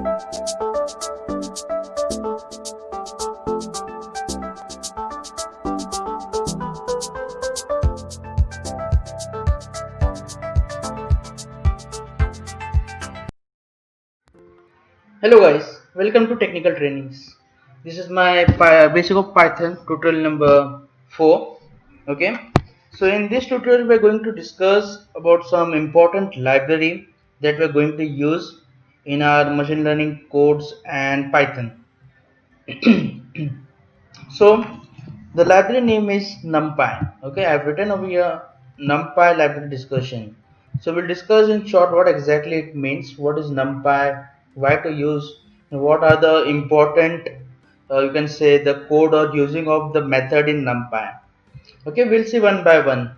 Hello guys, welcome to Technical Trainings. This is my basic of Python tutorial number 4. Okay, so in this tutorial we're going to discuss about some important library that we're going to use in our machine learning codes and Python. So the library name is NumPy. Okay, I've written over here NumPy library discussion. So we'll discuss in short what exactly it means, what is NumPy, why to use, and what are the important, you can say the code or using of the method in NumPy. Okay, we'll see one by one.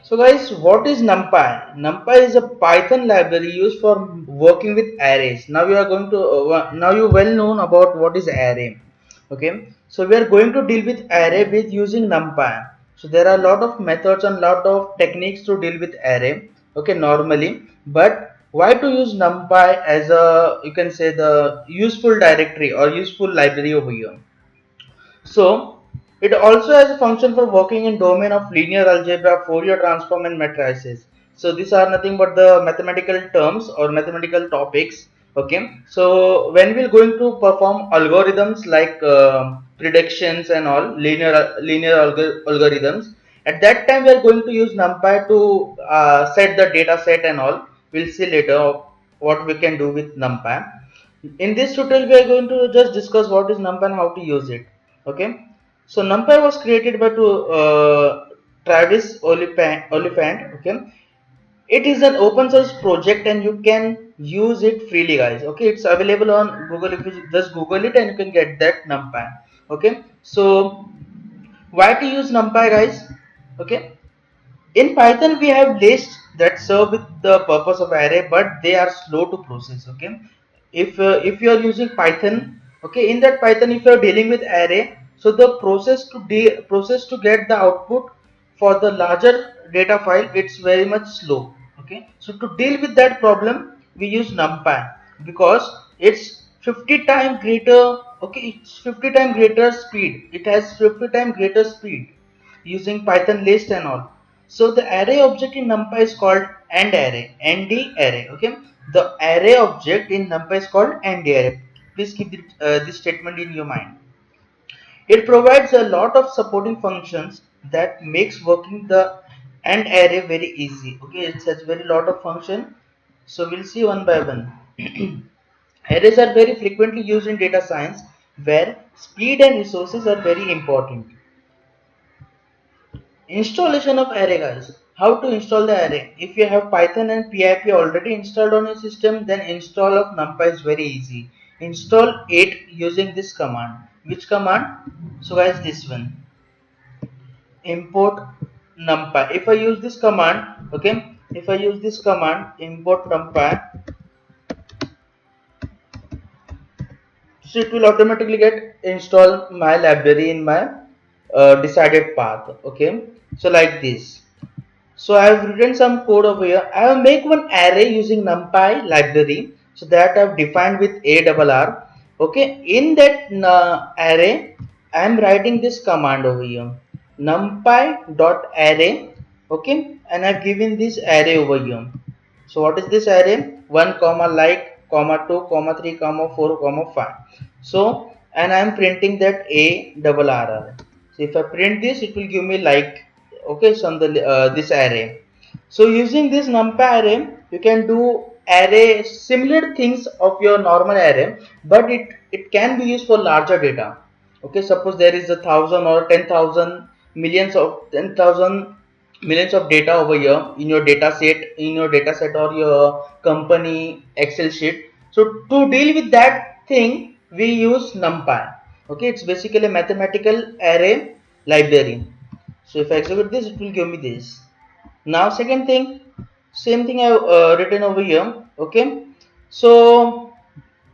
So guys, what is NumPy? NumPy is a Python library used for working with arrays. Now you are going to now you well known about what is array. Okay, so we are going to deal with array with using NumPy. So there are a lot of methods and lot of techniques to deal with array. Okay, normally, but why to use NumPy as a, you can say, the useful directory or useful library over here? So it also has a function for working in domain of linear algebra, Fourier transform and matrices. So these are nothing but the mathematical terms or mathematical topics. Okay. So when we're going to perform algorithms like predictions and all linear algorithms, at that time we are going to use NumPy to set the data set and all. We'll see later what we can do with NumPy. In this tutorial, we are going to just discuss what is NumPy and how to use it. Okay, so NumPy was created by Travis Oliphant. Okay, it is an open source project and you can use it freely, guys. Okay, it's available on Google. If you just Google it and you can get that NumPy. Okay, so why to use NumPy, guys? Okay, in Python, we have lists that serve with the purpose of array, but they are slow to process. Okay, if you are using Python, okay, in that Python, if you are dealing with array, so the process to get the output for the larger data file, it's very much slow. Okay, so to deal with that problem, we use NumPy because it's 50 times greater. Okay, it's 50 times greater speed. It has 50 times greater speed using Python list and all. So the array object in NumPy is called AND array, ND array. Okay, the array object in NumPy is called AND array. Please keep this statement in your mind. It provides a lot of supporting functions that makes working the AND array very easy. Okay, it has very lot of function. So we'll see one by one. Arrays are very frequently used in data science where speed and resources are very important. Installation of array, guys. How to install the array? If you have Python and PIP already installed on your system, then install of NumPy is very easy. Install it using this command. Which command? So guys, this one. Import NumPy. If I use this command, okay. If I use this command, import NumPy, so it will automatically get install my library in my decided path. Okay. So like this. So I have written some code over here. I will make one array using NumPy library. So that I have defined with ARR. Okay, in that array, I am writing this command over here. NumPy dot array. Okay, and I've given this array over here. So what is this array? 1 comma like comma 2 comma 3 comma 4 comma 5. So and I am printing that ARR. So if I print this, it will give me like, okay, so on the this array. So using this NumPy array, you can do array similar things of your normal array, but it can be used for larger data. Okay, suppose there is 1,000 or 10,000 millions of data over here in your data set or your company Excel sheet. So to deal with that thing, we use NumPy. Okay, it's basically a mathematical array library. So if I execute this, it will give me this. Now second thing, same thing I have written over here. Okay, so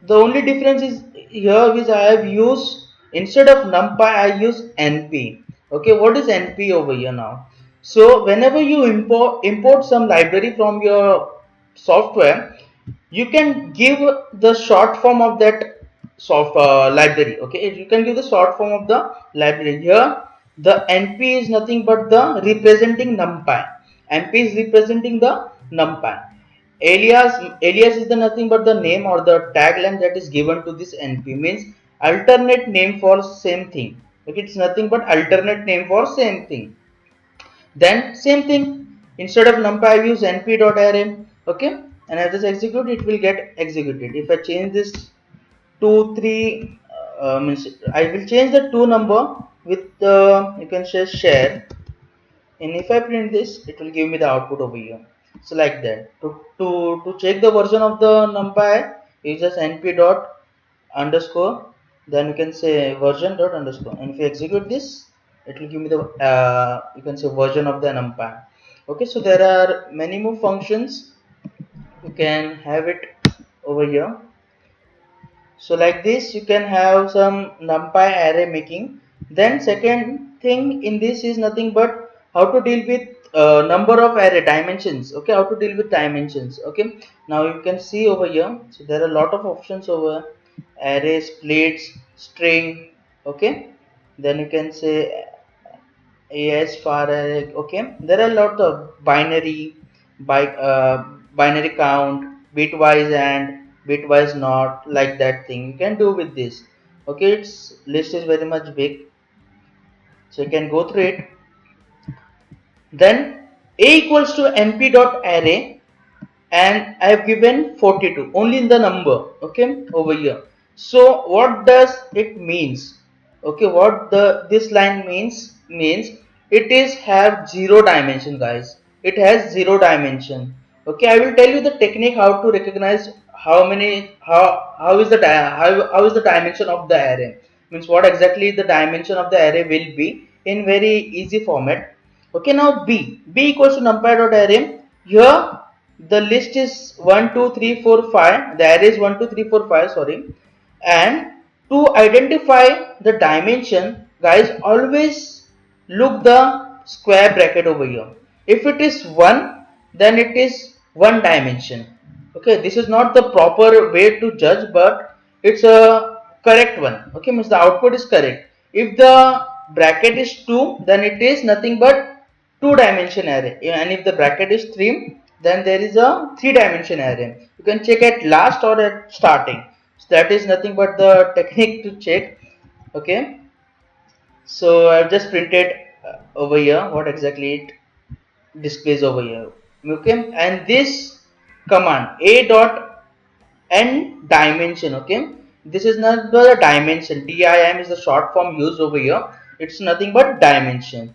the only difference is here is I have used, instead of NumPy I use NP. Okay, what is NP over here now? So whenever you import some library from your software, you can give the short form of that library. Okay, you can give the short form of the library. Here the np is nothing but the representing numpy. Np is representing the numpy. Alias is the nothing but the name or the tagline that is given to this np, means alternate name for same thing. Okay, it's nothing but alternate name for same thing. Then same thing, instead of numpy I use np.array. Okay, and as this execute, it will get executed. If I change this 2 3 means I will change the 2 number with the, you can say, share, and if I print this, it will give me the output over here. So like that, to check the version of the numpy, you just np dot underscore, then you can say version dot underscore, and if you execute this, it will give me the you can say version of the numpy. Okay, so there are many more functions, you can have it over here. So like this, you can have some numpy array making. Then second thing in this is nothing but how to deal with number of array dimensions. Okay, how to deal with dimensions. Okay, now you can see over here, so there are a lot of options over array, splits, string. Okay, then you can say as far as, okay, there are a lot of binary, by binary count, bitwise and bitwise not, like that thing you can do with this. Okay, its list is very much big, so you can go through it. Then a equals to np dot array, and I have given 42 only in the number. Okay, over here. So what does it means? Okay, what the this line means it is have zero dimension, guys. It has zero dimension. Okay, I will tell you the technique how to recognize how many, how is the how is the dimension of the array, means what exactly the dimension of the array will be in very easy format. Okay, now b equals to numpy dot array. Here the list is 1 2 3 4 5, the array is 1 2 3 4 5, sorry. And to identify the dimension, guys, always look the square bracket over here. If it is 1, then it is one dimension. Okay, this is not the proper way to judge, but it's a correct one. Okay, means the output is correct. If the bracket is 2, then it is nothing but 2-dimension array, and if the bracket is 3, then there is a 3-dimension array. You can check at last or at starting. So that is nothing but the technique to check. Okay, so I've just printed over here what exactly it displays over here. Okay, and this command a dot n dimension. Okay, this is not the dimension, dim is the short form used over here. It's nothing but dimension.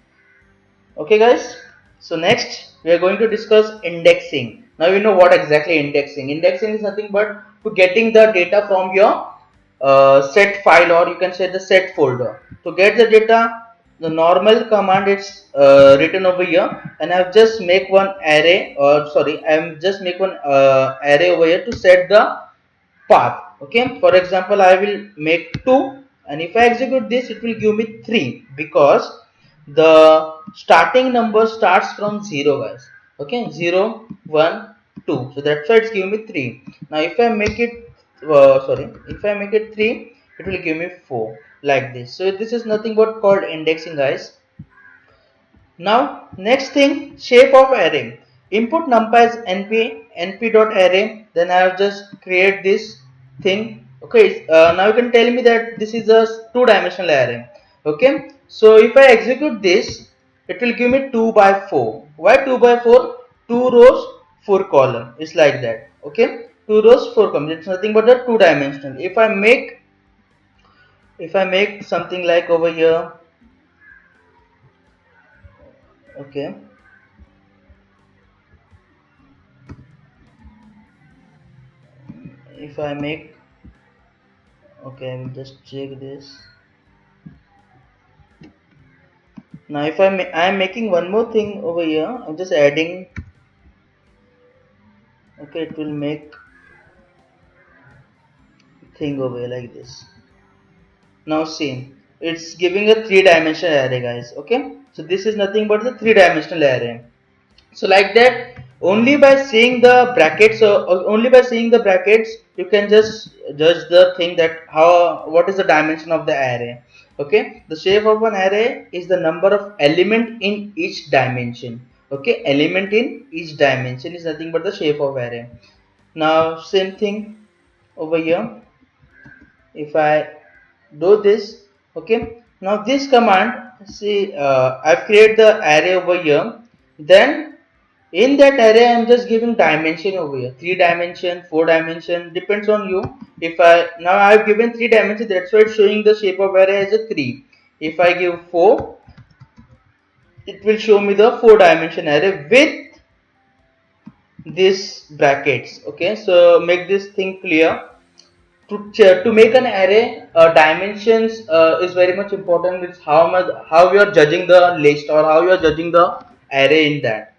Okay, guys, so next we are going to discuss indexing. Now you know what exactly indexing is nothing but to getting the data from your set file, or you can say the set folder. To get the data, the normal command is written over here, and I've just make one array, or sorry, I'm just make one array over here to set the path. Okay, for example, I will make 2, and if I execute this, it will give me 3, because the starting number starts from 0, guys. Okay, 0 1 2, so that's why it's giving me 3. Now if I make it sorry, if I make it 3, it will give me 4, like this. So this is nothing but called indexing, guys. Now next thing, shape of array. Input numpy is np.array. Then I have just create this thing. Okay, now you can tell me that this is a 2-dimensional array. Okay, so if I execute this, it will give me 2 by 4. Why 2 by 4? 2 rows, 4 column. It's like that. Okay, 2 rows, 4 columns. It's nothing but a 2-dimensional. If I make something like over here, okay, if I make, okay, I will just check this. Now if I am making one more thing over here, I'm just adding. Okay, it will make thing over here like this. Now see, it's giving a 3-dimensional array, guys. Okay, so this is nothing but the 3-dimensional array. So like that, Only by seeing the brackets, only by seeing the brackets, you can just judge the thing that how what is the dimension of the array. Okay, the shape of an array is the number of element in each dimension. Okay, element in each dimension is nothing but the shape of array. Now same thing over here. If I do this, okay, now this command, see, I've created the array over here. Then in that array I'm just giving dimension over here, 3 dimension, 4 dimension, depends on you. If I now I've given 3 dimension, that's why it's showing the shape of array as a 3. If I give 4, it will show me the 4 dimension array with these brackets. Okay, so make this thing clear. To make an array, dimensions is very much important. It's how you are judging the list or how you are judging the array in that.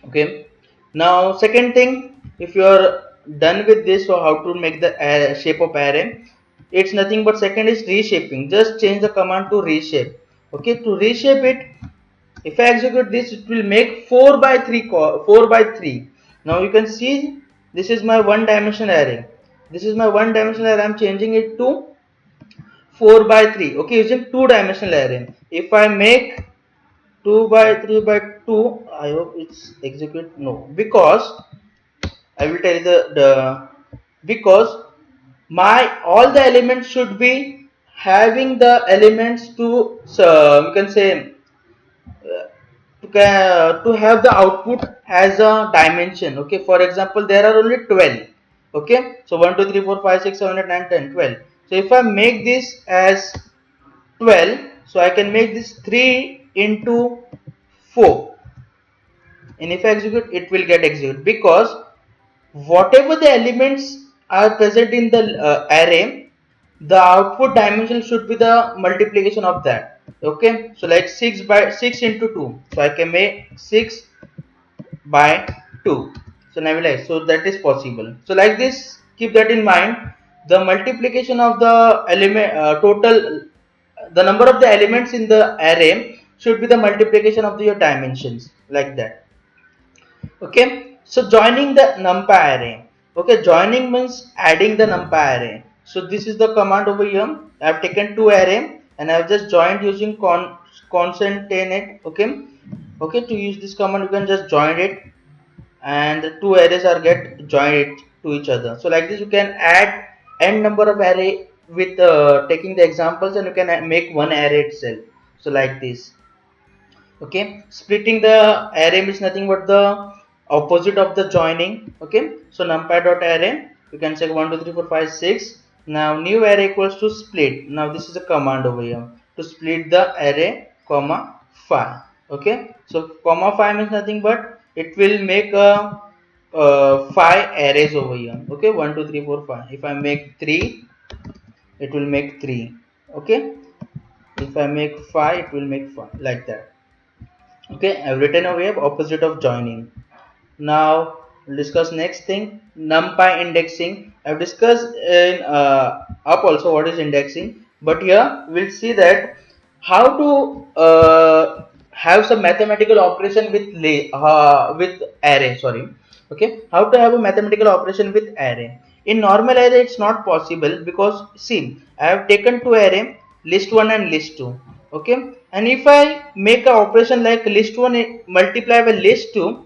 Okay, now second thing, if you are done with this, so how to make the shape of array, it's nothing but second is reshaping. Just change the command to reshape. Okay, to reshape it, if I execute this, it will make 4 by 3 4 by 3. Now you can see this is my one dimension array. This is my one dimensional array. I'm changing it to 4 by 3. Okay, using two dimensional array. If I make 2 by 3 by 2, I hope it's execute. No, because I will tell you the because my all the elements should be having the elements to, so you can say, to have the output as a dimension. Okay, for example, there are only 12. Okay, so 1 2 3 4 5 6 7 8 9 10 12. So if I make this as 12, so I can make this 3 into 4, and if I execute, it will get executed, because whatever the elements are present in the array, the output dimension should be the multiplication of that. Okay, so like 6 by 6 into 2, so I can make 6 by 2. So now so that is possible. So like this, keep that in mind. The multiplication of the element, total, the number of the elements in the array should be the multiplication of your dimensions, like that. Okay, so joining the numpy array. Okay, joining means adding the numpy array. So this is the command over here. I have taken two array and I have just joined using concatenate. Okay, to use this command, you can just join it, and the two arrays are get joined to each other. So like this, you can add n number of array with taking the examples, and you can make one array itself. So like this. Okay, splitting the array is nothing but the opposite of the joining. Okay, so numpy dot array, you can say 1 2 3 4 5 6. Now new array equals to split. Now this is a command over here to split the array comma 5. Okay, so comma 5 means nothing but it will make a 5 arrays over here. Okay, 1 2 3 4 5. If I make 3, it will make 3. Okay, if I make 5, it will make 5, like that. Okay, I've written a way of opposite of joining. Now we'll discuss next thing, numpy indexing. I've discussed in up also what is indexing, but here we'll see that how to have some mathematical operation with array, sorry. Okay, how to have a mathematical operation with array. In normal array it's not possible, because see, I have taken two array, list 1 and list 2. Okay, and if I make a operation like list 1 multiply by list 2,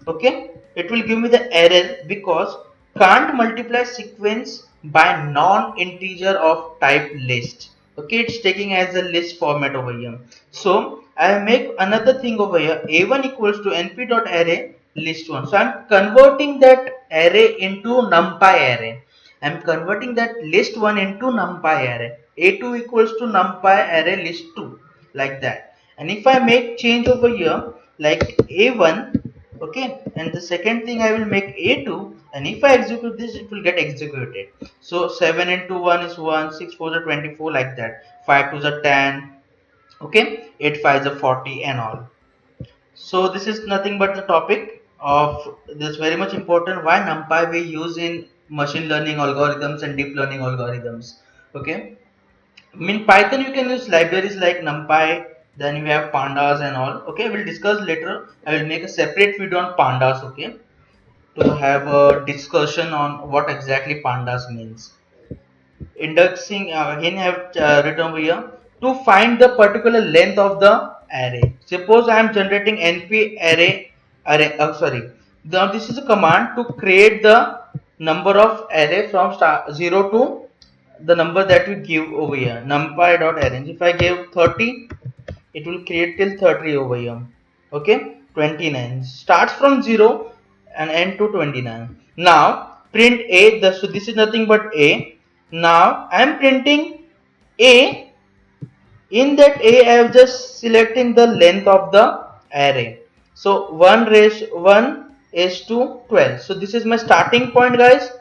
okay, it will give me the error, because can't multiply sequence by non-integer of type list. Okay, it's taking as a list format over here. So I make another thing over here, a1 equals to np dot array list 1. So I'm converting that array into numpy array. I'm converting that list 1 into numpy array. A2 equals to numpy array list 2, like that. And if I make change over here like a1, okay, and the second thing I will make a2, and if I execute this, it will get executed. So 7 into 1 is 1, 6 4 is 24, like that. 5 2 is 10, okay, 8 5 is 40, and all. So this is nothing but the topic of this, very much important, why numpy we use in machine learning algorithms and deep learning algorithms. Okay, in Python you can use libraries like NumPy, then we have pandas and all. Okay, we'll discuss later. I will make a separate video on pandas, okay, to have a discussion on what exactly pandas means. Indexing, again I have written over here, to find the particular length of the array. Suppose I am generating np array, sorry, now this is a command to create the number of array from 0 to the number that we give over here, numpy dot arrange. If I give 30, it will create till 30 over here. Okay, 29 starts from 0 and end to 29. Now print a, so this is nothing but a. Now I am printing a. In that a, I have just selecting the length of the array. So 1 is to 12. So this is my starting point, guys.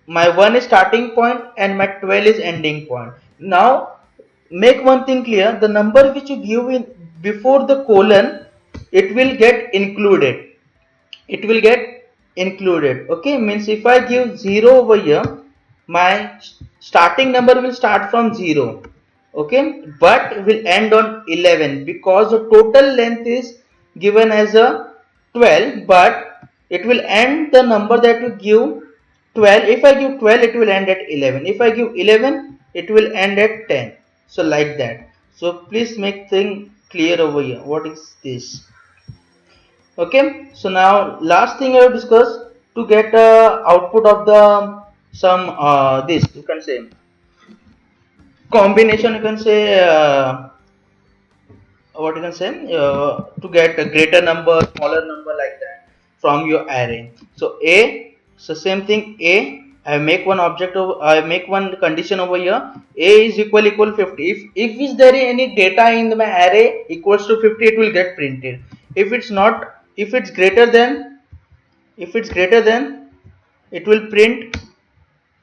My 1 is starting point and my 12 is ending point. Now make one thing clear, the number which you give in before the colon, it will get included. It will get included. Okay, means if I give 0 over here, my starting number will start from 0. Okay, but will end on 11 because the total length is given as a 12, but it will end the number that you give 12. If I give 12, it will end at 11. If I give 11, it will end at 10. So like that. So please make thing clear over here. What is this? Okay, so now last thing I will discuss, to get output of the some this, you can say, combination, you can say, what you can say, to get a greater number, smaller number, like that from your array. So a, so same thing, a, I make one object over, I make one condition over here, a is equal 50. If is there any data in my array equals to 50, it will get printed. If it's not, if it's greater than, if it's greater than, it will print,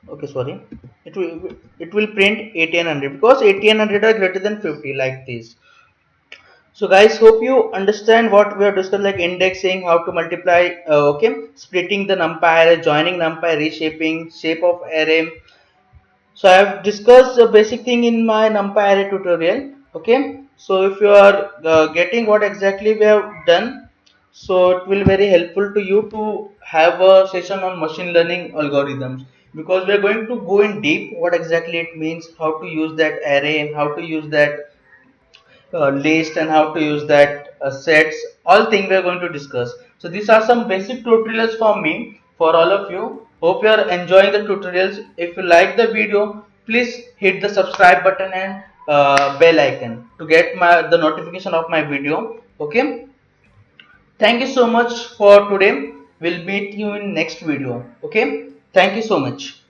okay, sorry, it will print 1800 because 1800 are greater than 50, like this. So guys, hope you understand what we have discussed, like indexing, how to multiply, okay, splitting the numpy array, joining numpy, reshaping, shape of array. So I have discussed the basic thing in my numpy array tutorial. Okay, so if you are getting what exactly we have done, so it will very helpful to you to have a session on machine learning algorithms, because we are going to go in deep what exactly it means, how to use that array and how to use that list and how to use that sets, all things we are going to discuss. So these are some basic tutorials for me, for all of you. Hope you are enjoying the tutorials. If you like the video, please hit the subscribe button and bell icon to get the notification of my video. Okay, thank you so much for today. We'll meet you in next video. Okay, thank you so much.